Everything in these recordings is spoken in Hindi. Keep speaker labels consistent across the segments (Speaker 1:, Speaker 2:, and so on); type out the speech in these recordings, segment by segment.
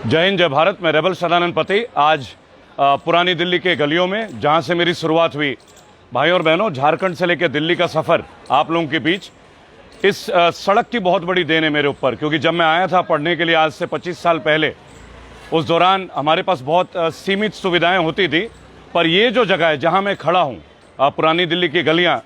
Speaker 1: जय हिंद, जय भारत। मैं रेबल सदानंद पति आज पुरानी दिल्ली के गलियों में, जहां से मेरी शुरुआत हुई, भाई और बहनों, झारखंड से लेकर दिल्ली का सफ़र आप लोगों के बीच, इस सड़क की बहुत बड़ी देन है मेरे ऊपर। क्योंकि जब मैं आया था पढ़ने के लिए आज से 25 साल पहले, उस दौरान हमारे पास बहुत सीमित सुविधाएं होती थी। पर ये जो जगह है जहां मैं खड़ा हूं, पुरानी दिल्ली की गलियां,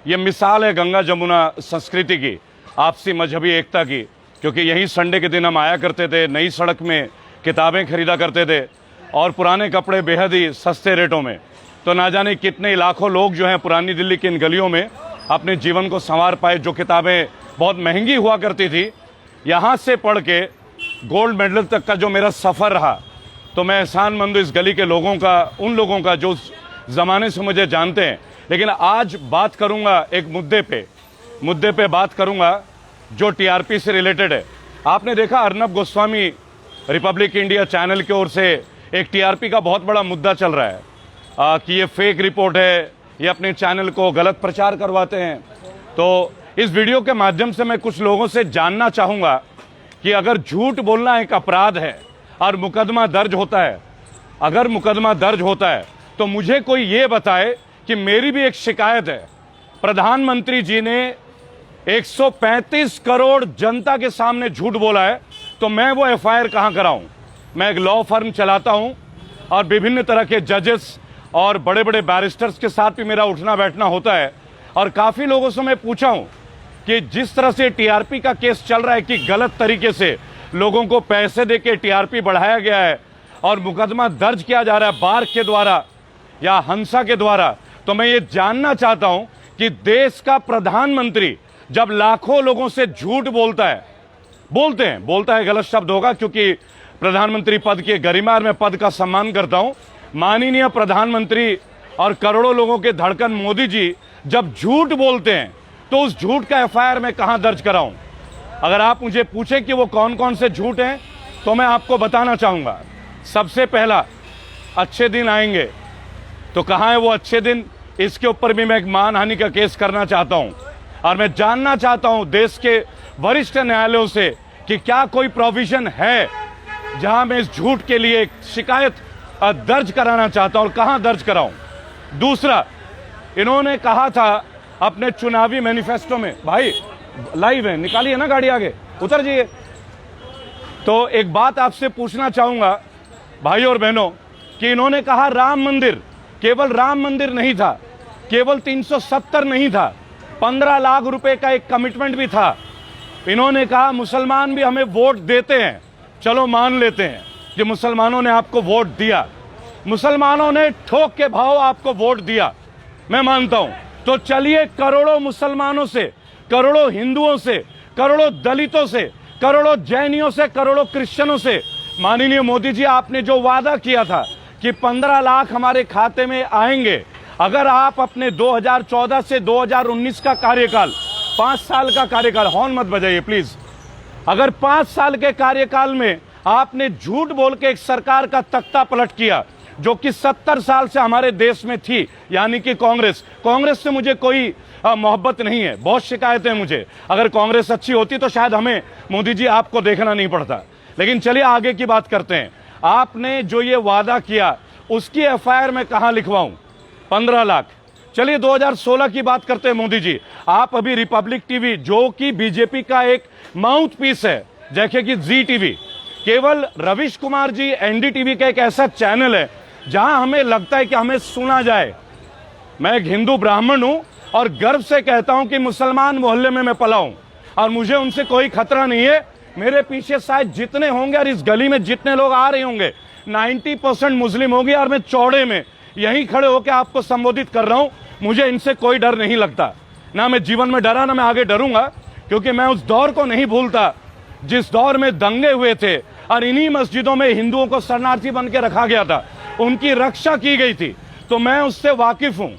Speaker 1: ये मिसाल है गंगा जमुना संस्कृति की, आपसी मजहबी एकता की। क्योंकि यही संडे के दिन हम आया करते थे, नई सड़क में किताबें खरीदा करते थे और पुराने कपड़े बेहद ही सस्ते रेटों में। तो ना जाने कितने लाखों लोग जो हैं पुरानी दिल्ली की इन गलियों में अपने जीवन को संवार पाए। जो किताबें बहुत महंगी हुआ करती थी, यहाँ से पढ़ के गोल्ड मेडल तक का जो मेरा सफ़र रहा, तो मैं एहसानमंद इस गली के लोगों का, उन लोगों का जो उस ज़माने से मुझे जानते हैं। लेकिन आज बात करूँगा एक मुद्दे पे बात करूँगा जो टीआरपी से रिलेटेड है। आपने देखा Arnab Goswami Republic India channel की ओर से एक टीआरपी का बहुत बड़ा मुद्दा चल रहा है कि ये फेक रिपोर्ट है, ये अपने चैनल को गलत प्रचार करवाते हैं। तो इस वीडियो के माध्यम से मैं कुछ लोगों से जानना चाहूँगा कि अगर झूठ बोलना एक अपराध है और मुकदमा दर्ज होता है, अगर मुकदमा दर्ज होता है तो मुझे कोई ये बताए कि मेरी भी एक शिकायत है। प्रधानमंत्री जी ने 135 करोड़ जनता के सामने झूठ बोला है, तो मैं वो एफआईआर कहां कराऊं? मैं एक लॉ फर्म चलाता हूं और विभिन्न तरह के जजेस और बड़े बड़े बैरिस्टर्स के साथ भी मेरा उठना बैठना होता है। और काफ़ी लोगों से मैं पूछा हूं कि जिस तरह से टीआरपी का केस चल रहा है कि गलत तरीके से लोगों को पैसे दे के टीआरपी बढ़ाया गया है और मुकदमा दर्ज किया जा रहा है बार के द्वारा या हंसा के द्वारा, तो मैं ये जानना चाहता हूं कि देश का प्रधानमंत्री जब लाखों लोगों से झूठ बोलता है गलत शब्द होगा, क्योंकि प्रधानमंत्री पद की गरिमा और मैं पद का सम्मान करता हूं, माननीय प्रधानमंत्री और करोड़ों लोगों के धड़कन मोदी जी जब झूठ बोलते हैं, तो उस झूठ का एफआईआर मैं कहां दर्ज कराऊं? अगर आप मुझे पूछे कि वो कौन कौन से झूठ हैं, तो मैं आपको बताना चाहूंगा। सबसे पहला, अच्छे दिन आएंगे, तो कहां है वो अच्छे दिन? इसके ऊपर भी मैं एक मानहानि का केस करना चाहता हूं और मैं जानना चाहता हूं देश के वरिष्ठ न्यायालयों से कि क्या कोई प्रोविजन है जहां मैं इस झूठ के लिए एक शिकायत दर्ज कराना चाहता हूं और कहां दर्ज कराऊं। दूसरा, इन्होंने कहा था अपने चुनावी मैनिफेस्टो में, भाई लाइव है, निकालिए ना गाड़ी, आगे उतर जाइए। तो एक बात आपसे पूछना चाहूंगा भाई और बहनों कि इन्होंने कहा राम मंदिर, केवल राम मंदिर नहीं था, केवल 370 नहीं था, 15 लाख रुपए का एक कमिटमेंट भी था। इन्होंने कहा मुसलमान भी हमें वोट देते हैं। चलो मान लेते हैं कि मुसलमानों ने आपको वोट दिया, मुसलमानों ने ठोक के भाव आपको वोट दिया, मैं मानता हूं। तो चलिए करोड़ों मुसलमानों से, करोड़ों हिंदुओं से, करोड़ों दलितों से, करोड़ों जैनियों से, करोड़ों क्रिश्चियनों से, माननीय मोदी जी आपने जो वादा किया था कि 15 लाख हमारे खाते में आएंगे, अगर आप अपने 2014 से 2019 का कार्यकाल, 5 साल का कार्यकाल, हॉर्न मत बजाइए प्लीज, अगर 5 साल के कार्यकाल में आपने झूठ बोल के एक सरकार का तख्ता पलट किया जो कि 70 साल से हमारे देश में थी, यानी कि कांग्रेस से मुझे कोई मोहब्बत नहीं है, बहुत शिकायतें हैं मुझे। अगर कांग्रेस अच्छी होती तो शायद हमें मोदी जी आपको देखना नहीं पड़ता। लेकिन चलिए आगे की बात करते हैं। आपने जो ये वादा किया उसकी एफआईआर में कहां लिखवाऊं? 15 लाख। चलिए 2016 की बात करते हैं मोदी जी। आप अभी रिपब्लिक टीवी, जो कि बीजेपी का एक माउथ पीस है, जैसे कि जी टीवी, केवल रविश कुमार जी एनडीटीवी का एक ऐसा चैनल है जहां हमें लगता है कि हमें सुना जाए। मैं एक हिंदू ब्राह्मण हूं और गर्व से कहता हूं कि मुसलमान मोहल्ले में मैं पला हूं और मुझे उनसे कोई खतरा नहीं है। मेरे पीछे शायद जितने होंगे और इस गली में जितने लोग आ रहे होंगे 90% मुस्लिम होंगे और मैं चौड़े में यहीं खड़े होकर आपको संबोधित कर रहा हूं। मुझे इनसे कोई डर नहीं लगता, ना मैं जीवन में डरा, ना मैं आगे डरूंगा, क्योंकि मैं उस दौर को नहीं भूलता जिस दौर में दंगे हुए थे और इन्हीं मस्जिदों में हिंदुओं को शरणार्थी बन के रखा गया था, उनकी रक्षा की गई थी। तो मैं उससे वाकिफ हूं,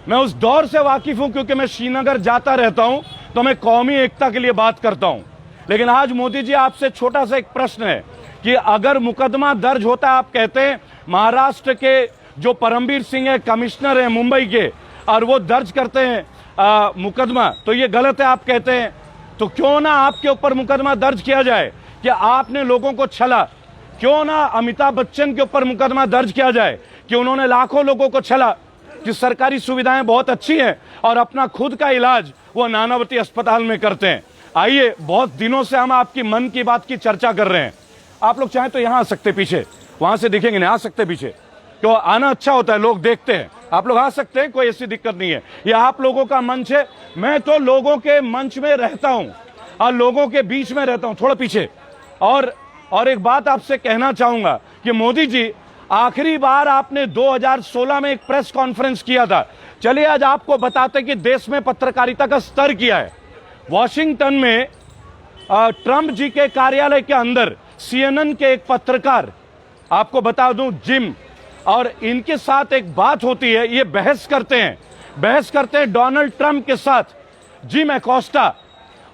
Speaker 1: मैं उस दौर से वाकिफ हूं, क्योंकि मैं श्रीनगर जाता रहता हूं तो मैं कौमी एकता के लिए बात करता हूं। लेकिन आज मोदी जी आपसे छोटा सा एक प्रश्न है कि अगर मुकदमा दर्ज होता है, आप कहते हैं महाराष्ट्र के जो परमवीर सिंह है, कमिश्नर है मुंबई के, और वो दर्ज करते हैं मुकदमा, तो ये गलत है आप कहते हैं। तो क्यों ना आपके ऊपर मुकदमा दर्ज किया जाए कि आपने लोगों को छला, क्यों ना अमिताभ बच्चन के ऊपर मुकदमा दर्ज किया जाए कि उन्होंने लाखों लोगों को छला कि सरकारी सुविधाएं बहुत अच्छी हैं और अपना खुद का इलाज वो नानावती अस्पताल में करते हैं। आइए, बहुत दिनों से हम आपकी मन की बात की चर्चा कर रहे हैं। आप लोग चाहें तो यहां आ सकते, पीछे वहां से दिखेंगे, नहीं आ सकते पीछे, क्यों आना अच्छा होता है, लोग देखते हैं। आप लोग आ सकते हैं, कोई ऐसी दिक्कत नहीं है। ये आप लोगों का मंच है, मैं तो लोगों के मंच में रहता हूं और लोगों के बीच में रहता हूं। थोड़ा पीछे। और एक बात आपसे कहना चाहूंगा कि मोदी जी, आखिरी बार आपने 2016 में एक प्रेस कॉन्फ्रेंस किया था। चलिए आज आपको बताते कि देश में पत्रकारिता का स्तर क्या है। वॉशिंगटन में ट्रंप जी के कार्यालय के अंदर CNN के एक पत्रकार, आपको बता दूं, जिम, और इनके साथ एक बात होती है, ये बहस करते हैं डोनाल्ड ट्रंप के साथ, जिम एकोस्टा,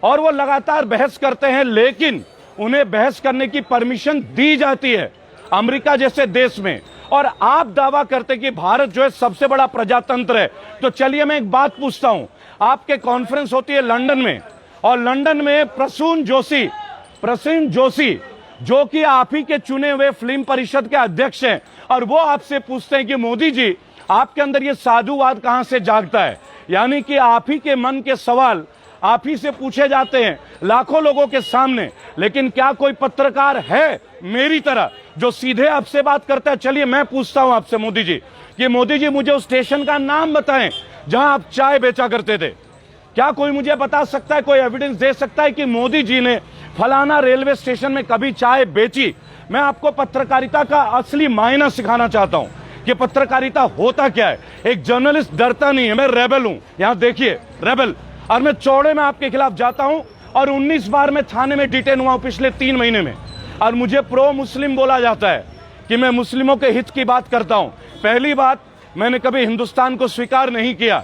Speaker 1: और वो लगातार बहस करते हैं, लेकिन उन्हें बहस करने की परमिशन दी जाती है अमेरिका जैसे देश में। और आप दावा करते कि भारत जो है सबसे बड़ा प्रजातंत्र है। तो चलिए मैं एक बात पूछता हूं, आपके कॉन्फ्रेंस होती है लंदन में, और लंदन में प्रसून जोशी जो कि आप ही के चुने हुए फिल्म परिषद के अध्यक्ष हैं, और वो आपसे पूछते हैं कि मोदी जी, आपके अंदर ये साधुवाद कहां से जागता है, यानी कि आप ही के मन के सवाल आप ही से पूछे जाते हैं लाखों लोगों के सामने। लेकिन क्या कोई पत्रकार है मेरी तरह जो सीधे आपसे बात करता है? चलिए मैं पूछता हूं आपसे मोदी जी, कि मोदी जी मुझे उस स्टेशन का नाम बताएं जहां आप चाय बेचा करते थे। क्या कोई मुझे बता सकता है, कोई एविडेंस दे सकता है कि मोदी जी ने फलाना रेलवे स्टेशन में कभी चाय बेची? मैं आपको पत्रकारिता का असली मायना सिखाना चाहता हूं कि पत्रकारिता होता क्या है। एक जर्नलिस्ट डरता नहीं है, मैं रेबल हूं, यहां देखिए, रेबल। और मैं चौड़े में आपके खिलाफ जाता हूं, और 19 बार मैं थाने में डिटेन हुआ हूं पिछले 3 महीने में। और मुझे प्रो मुस्लिम बोला जाता है कि मैं मुस्लिमों के हित की बात करता हूं। पहली बात, मैंने कभी हिंदुस्तान को स्वीकार नहीं किया,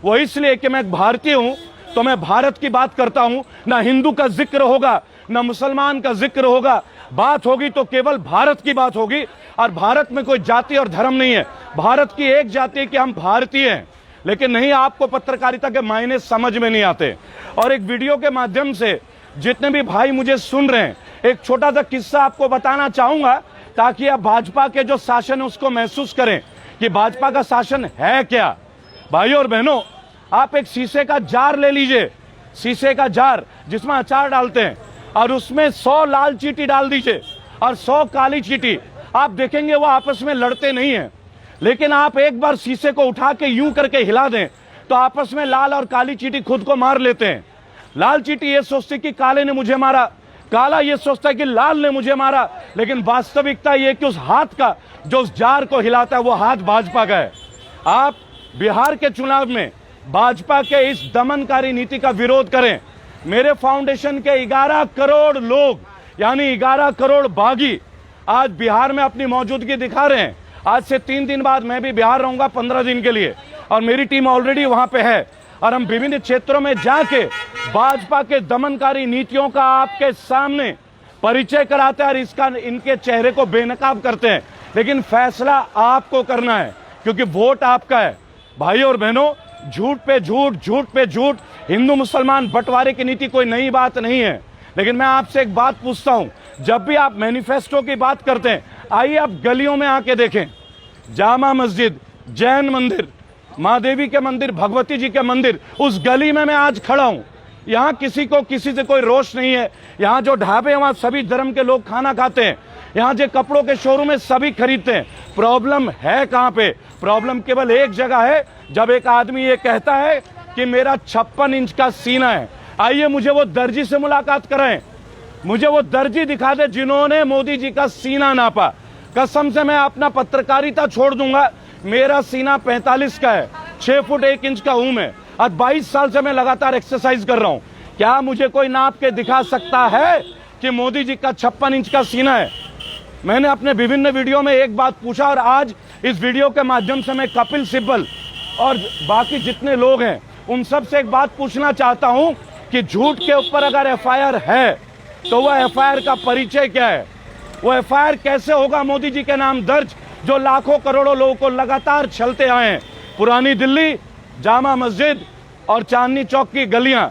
Speaker 1: वो इसलिए कि मैं एक भारतीय हूं, तो मैं भारत की बात करता हूं। ना हिंदू का जिक्र होगा, ना मुसलमान का जिक्र होगा, बात होगी तो केवल भारत की बात होगी। और भारत में कोई जाति और धर्म नहीं है, भारत की एक जाति है कि हम भारतीय हैं। लेकिन नहीं, आपको पत्रकारिता के मायने समझ में नहीं आते। और एक वीडियो के माध्यम से जितने भी भाई मुझे सुन रहे हैं, एक छोटा सा किस्सा आपको बताना चाहूंगा, ताकि आप भाजपा के जो शासन है उसको महसूस करें कि भाजपा का शासन है क्या। भाइयों और बहनों, आप एक शीशे का जार ले लीजिए, शीशे का जार जिसमें अचार डालते हैं, और उसमें 100 लाल चींटी डाल दीजिए और 100 काली चींटी। आप देखेंगे वो आपस में लड़ते नहीं है, लेकिन आप एक बार शीशे को उठा के यूं करके हिला दें तो आपस में लाल और काली चींटी खुद को मार लेते हैं। लाल चींटी ये सोचती कि काले ने मुझे मारा, काला ये सोचता है कि लाल ने मुझे मारा, लेकिन वास्तविकता ये कि उस हाथ का जो उस जार को हिलाता है वो हाथ भाजपा का है। आप बिहार के चुनाव में भाजपा के इस दमनकारी नीति का विरोध करें। मेरे फाउंडेशन के 11 करोड़ लोग, यानी 11 करोड़ बागी आज बिहार में अपनी मौजूदगी दिखा रहे हैं। आज से 3 दिन बाद मैं भी बिहार रहूंगा 15 दिन के लिए, और मेरी टीम ऑलरेडी वहां पे है, और हम विभिन्न क्षेत्रों में जाके भाजपा के दमनकारी नीतियों का आपके सामने परिचय कराते हैं और इनके चेहरे को बेनकाब करते हैं। लेकिन फैसला आपको करना है, क्योंकि वोट आपका है। भाइयों और बहनों, झूठ पे झूठ, झूठ पे झूठ, हिंदू मुसलमान बंटवारे की नीति कोई नई बात नहीं है। लेकिन मैं आपसे एक बात पूछता हूं, जब भी आप मैनिफेस्टो की बात करते हैं, आइए आप गलियों में आके देखें, जामा मस्जिद, जैन मंदिर, माँ देवी के मंदिर, भगवती जी के मंदिर, उस गली में मैं आज खड़ा हूं। यहाँ किसी को किसी से कोई रोष नहीं है। यहाँ जो ढाबे, वहां सभी धर्म के लोग खाना खाते हैं। यहाँ जो कपड़ों के शोरूम है सभी खरीदते हैं। प्रॉब्लम है कहाँ पे? प्रॉब्लम केवल एक जगह है, जब एक आदमी ये कहता है कि मेरा 56 इंच का सीना है। आइए मुझे वो दर्जी से मुलाकात कराएं, मुझे वो दर्जी दिखा दे जिन्होंने मोदी जी का सीना नापा। कसम से मैं अपना पत्रकारिता छोड़ दूंगा, मेरा सीना 45 का है, 6 फुट 1 इंच का हूं मैं, और 22 साल से मैं लगातार एक्सरसाइज कर रहा हूं। क्या मुझे कोई नाप के दिखा सकता है कि मोदी जी का 56 इंच का सीना है? मैंने अपने विभिन्न वीडियो में एक बात पूछा, और आज इस वीडियो के माध्यम से मैं कपिल सिब्बल और बाकी जितने लोग हैं उन सब से एक बात पूछना चाहता हूं कि झूठ के ऊपर अगर एफआईआर है तो वह एफआईआर का परिचय क्या है? वो एफआईआर कैसे होगा मोदी जी के नाम दर्ज, जो लाखों करोड़ों लोगों को लगातार छलते आए हैं? पुरानी दिल्ली, जामा मस्जिद और चांदनी चौक की गलियां,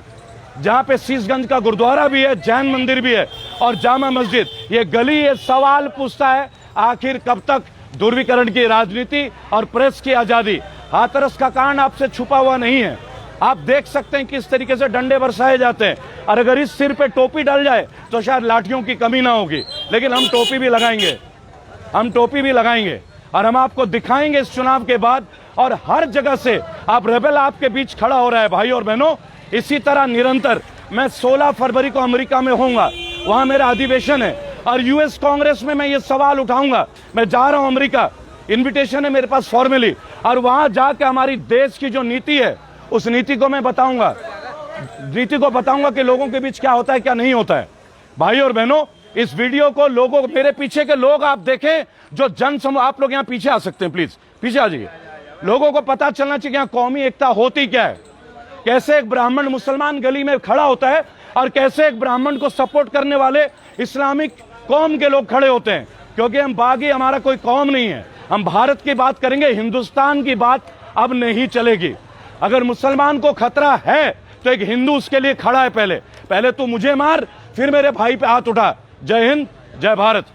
Speaker 1: जहां पे शीशगंज का गुरुद्वारा भी है, जैन मंदिर भी है, और जामा मस्जिद, ये गली ये सवाल पूछता है आखिर कब तक ध्रुवीकरण की राजनीति और प्रेस की आजादी। हाथरस का कांड आपसे छुपा हुआ नहीं है, आप देख सकते हैं किस तरीके से डंडे बरसाए जाते हैं, और अगर इस सिर पे टोपी डल जाए तो शायद लाठियों की कमी ना होगी, लेकिन हम टोपी भी लगाएंगे, हम टोपी भी लगाएंगे और हम आपको दिखाएंगे इस चुनाव के बाद। और हर जगह से आप रेबेल आपके बीच खड़ा हो रहा है भाई और बहनों, इसी तरह निरंतर। मैं 16 फरवरी को अमेरिका में होऊंगा, वहां मेरा अधिवेशन है, और यूएस कांग्रेस में मैं ये सवाल उठाऊंगा। मैं जा रहा हूं अमेरिका, इन्विटेशन है मेरे पास फॉर्मली, और वहां जाके हमारी देश की जो नीति है उस नीति को मैं बताऊंगा, नीति को बताऊंगा कि लोगों के बीच क्या होता है क्या नहीं होता है। भाई और बहनों, इस वीडियो को लोगों, मेरे पीछे के लोग आप देखें, जो जन समूह, आप लोग यहां पीछे आ सकते हैं, प्लीज पीछे आ जाइए। लोगों को पता चलना चाहिए यहां कौमी एकता होती क्या है, कैसे एक ब्राह्मण मुसलमान गली में खड़ा होता है और कैसे एक ब्राह्मण को सपोर्ट करने वाले इस्लामिक कौम के लोग खड़े होते हैं। क्योंकि हम बागी, हमारा कोई कौम नहीं है, हम भारत की बात करेंगे, हिंदुस्तान की बात अब नहीं चलेगी। अगर मुसलमान को खतरा है तो एक हिंदू उसके लिए खड़ा है, पहले तू मुझे मार, फिर मेरे भाई पे हाथ उठा। जय हिंद, जय भारत।